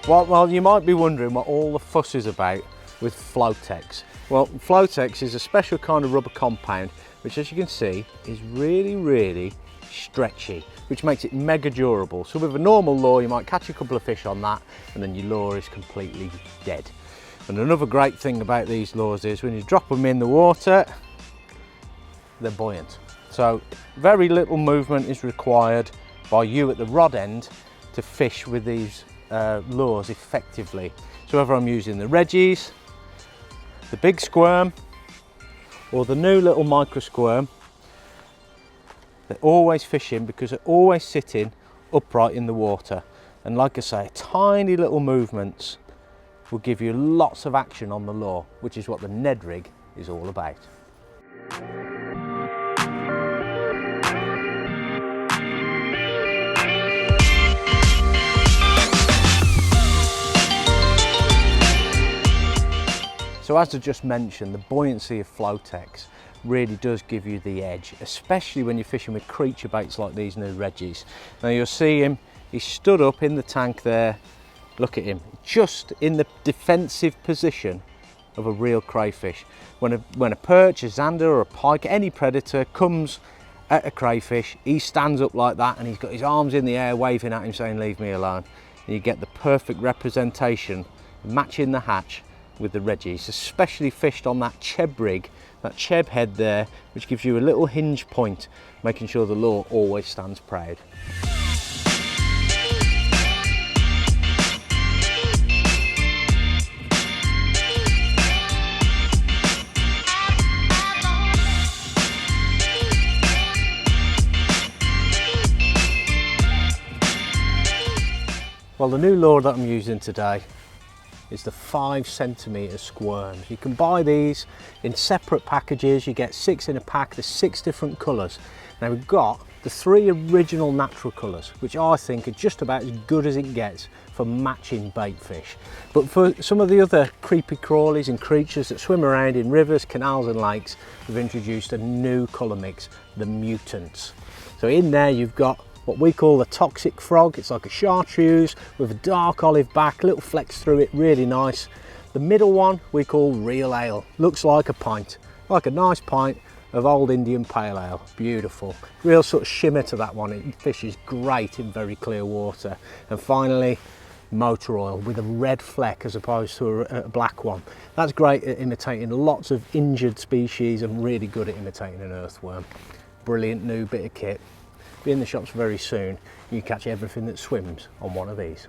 Well, you might be wondering what all the fuss is about with Floatex. Well, Floatex is a special kind of rubber compound which, as you can see, is really stretchy, which makes it mega durable. So with a normal lure you might catch a couple of fish on that and then your lure is completely dead. And another great thing about these lures is when you drop them in the water, they're buoyant. So very little movement is required by you at the rod end to fish with these lures effectively. So whether I'm using the Reggiez, the big Squirm, or the new little micro Squirm, they're always fishing because they're always sitting upright in the water. And like I say, tiny little movements will give you lots of action on the lure, which is what the Ned rig is all about. So as I just mentioned, the buoyancy of Floatex really does give you the edge, especially when you're fishing with creature baits like these new Reggiez. Now you'll see him, he's stood up in the tank there. Look at him, just in the defensive position of a real crayfish. When a perch, a zander or a pike, any predator comes at a crayfish, he stands up like that and he's got his arms in the air waving at him saying, leave me alone. And you get the perfect representation, matching the hatch with the Reggiez, especially fished on that cheb rig, that cheb head there, which gives you a little hinge point, making sure the lure always stands proud. Well, the new lure that I'm using today is the 5cm Squirmz. You can buy these in separate packages. You get 6 in a pack. There's 6 different colours. Now we've got the 3 original natural colours, which I think are just about as good as it gets for matching bait fish. But for some of the other creepy crawlies and creatures that swim around in rivers, canals and lakes, we've introduced a new colour mix, the Mutants. So in there you've got what we call the toxic frog. It's like a chartreuse with a dark olive back, little flecks through it, really nice. The middle one we call real ale. Looks like a pint, like a nice pint of old Indian pale ale. Beautiful, real sort of shimmer to that one. It fishes great in very clear water. And finally, motor oil with a red fleck as opposed to a black one. That's great at imitating lots of injured species and really good at imitating an earthworm. Brilliant new bit of kit. Be in the shops very soon. You catch everything that swims on one of these.